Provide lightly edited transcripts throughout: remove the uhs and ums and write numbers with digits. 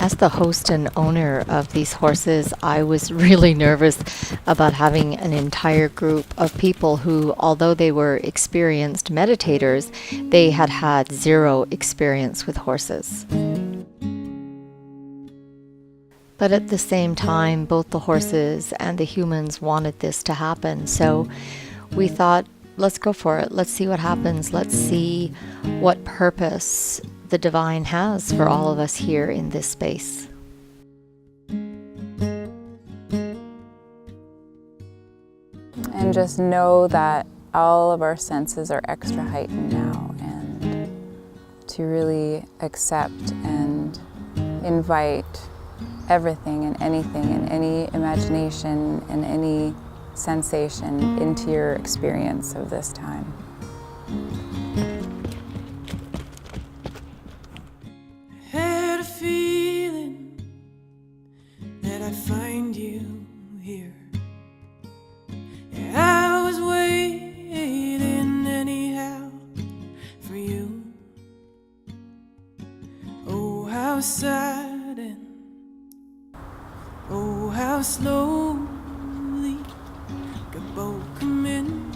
As the host and owner of these horses, I was really nervous about having an entire group of people who, although they were experienced meditators, they had had zero experience with horses. But at the same time, both the horses and the humans wanted this to happen. So we thought, let's go for it. Let's see what happens. Let's see what purpose the divine has for all of us here in this space. And just know that all of our senses are extra heightened now, and to really accept and invite everything and anything and any imagination and any sensation into your experience of this time. I had a feeling that I'd find you here. Yeah, I was waiting anyhow for you. Oh, how sudden. Oh, how slowly could both come in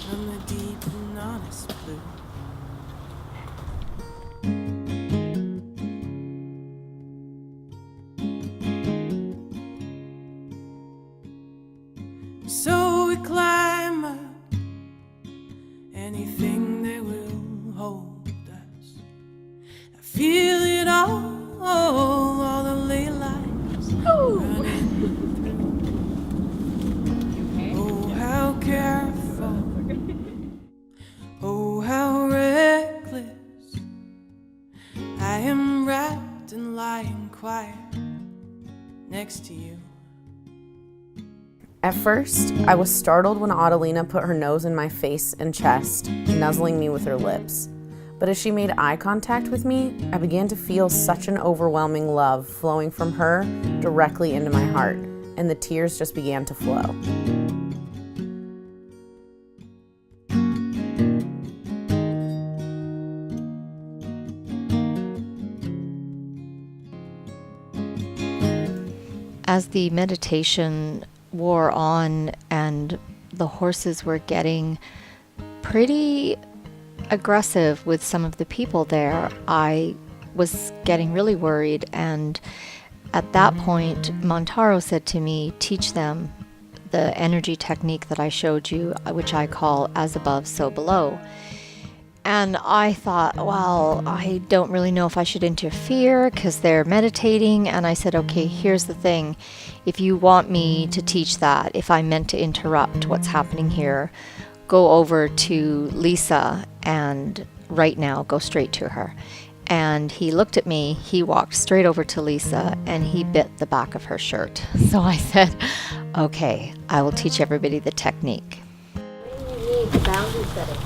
from the deep and honest blue. So we climb up anything that will hold us. I feel it all the ley lines running through. Oh, how careful. Oh, how reckless. I am wrapped and lying quiet next to you. At first, I was startled when Adelina put her nose in my face and chest, nuzzling me with her lips. But as she made eye contact with me, I began to feel such an overwhelming love flowing from her directly into my heart, and the tears just began to flow. As the meditation wore on and the horses were getting pretty aggressive with some of the people there, I was getting really worried, and at that point Montaro said to me, teach them the energy technique that I showed you, which I call as above so below. And I thought, well, I don't really know if I should interfere because they're meditating. And I said, okay, here's the thing. If you want me to teach that, if I'm meant to interrupt what's happening here, go over to Lisa and right now go straight to her. And he looked at me, he walked straight over to Lisa, and he bit the back of her shirt. So I said, okay, I will teach everybody the technique. You need the boundary setting.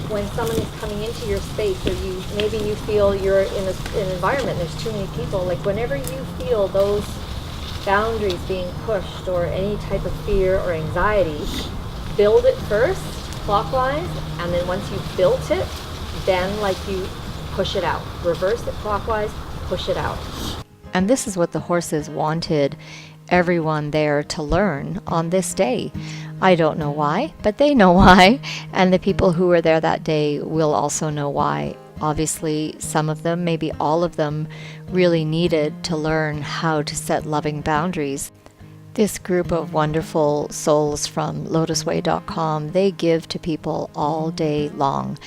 When someone is coming into your space, or maybe you feel you're in an environment, there's too many people, like whenever you feel those boundaries being pushed or any type of fear or anxiety, build it first, clockwise, and then once you've built it, then like you push it out. Reverse it clockwise, push it out. And this is what the horses wanted everyone there to learn on this day. I don't know why, but they know why, and the people who were there that day will also know why. Obviously, some of them, maybe all of them, really needed to learn how to set loving boundaries. This group of wonderful souls from LotusWei.com, they give to people all day long.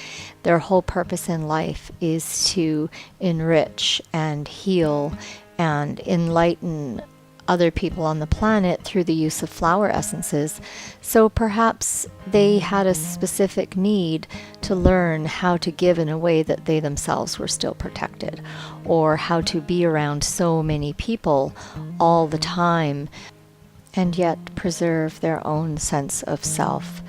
Their whole purpose in life is to enrich and heal and enlighten other people on the planet through the use of flower essences. So perhaps they had a specific need to learn how to give in a way that they themselves were still protected, or how to be around so many people all the time and yet preserve their own sense of self.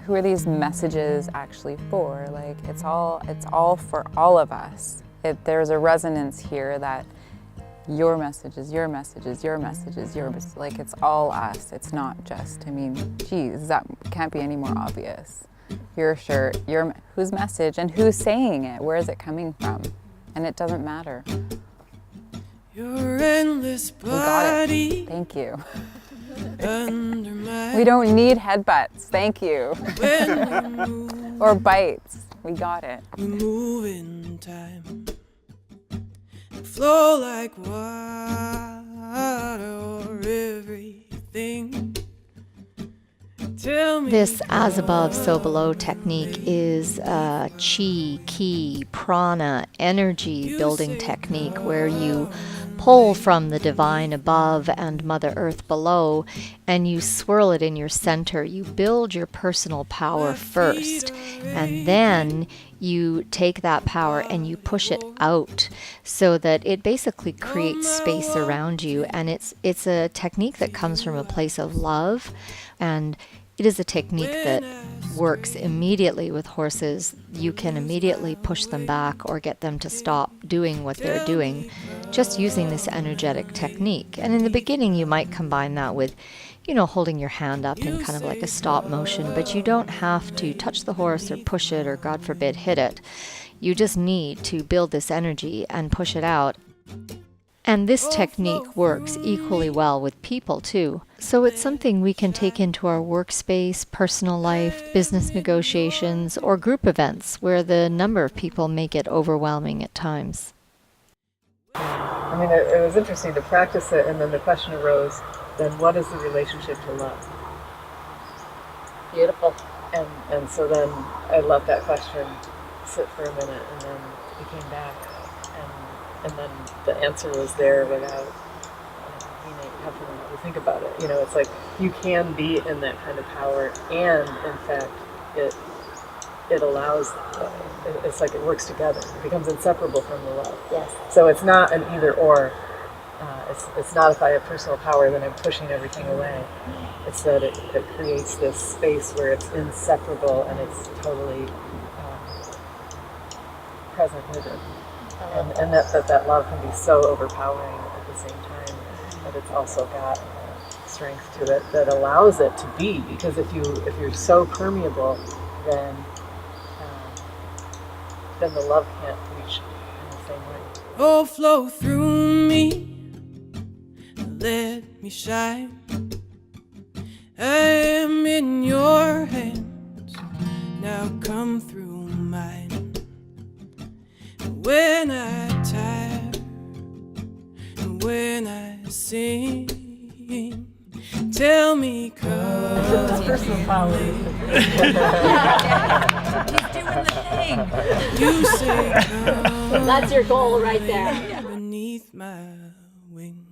Who are these messages actually for? Like, it's all for all of us. There's a resonance here that your messages, your messages, your messages, like it's all us. It's not just, I mean, geez, that can't be any more obvious. your shirt, whose message, and who's saying it, where is it coming from? And it doesn't matter. Your endless We got it. body Thank you. under my We don't need headbutts. Thank you. when we move, Or bites. We got it. we move in time. Flow like water or everything. Tell me This as above, so below technique is a chi, ki, prana, energy building technique where you pull from the divine above and Mother Earth below and you swirl it in your center. You build your personal power first, and then you take that power and you push it out so that it basically creates space around you. And it's a technique that comes from a place of love, and it is a technique that works immediately with horses. You can immediately push them back or get them to stop doing what they're doing just using this energetic technique. And in the beginning, you might combine that with, holding your hand up in kind of like a stop motion, but you don't have to touch the horse or push it or, God forbid, hit it. You just need to build this energy and push it out. And this technique works equally well with people too. So it's something we can take into our workspace, personal life, business negotiations, or group events where the number of people make it overwhelming at times. I mean, it was interesting to practice it, and then the question arose, then what is the relationship to love? Beautiful. And so then I let that question sit for a minute, and then we came back, and then the answer was there without having to think about it. It's like you can be in that kind of power, and in fact, it allows. It's like it works together. It becomes inseparable from the love. Yes. So it's not an either or. It's not if I have personal power, then I'm pushing everything away. It's that it creates this space where it's inseparable and it's totally present with it. And that love can be so overpowering at the same time, but it's also got strength to it that allows it to be. Because if you're so permeable, then the love can't reach in the same way. oh, flow through me, let me shine. I am in your hands, now come through mine. When I tire, and when I sing, tell me come. Personal power. You say come That's your goal right there. beneath my wings.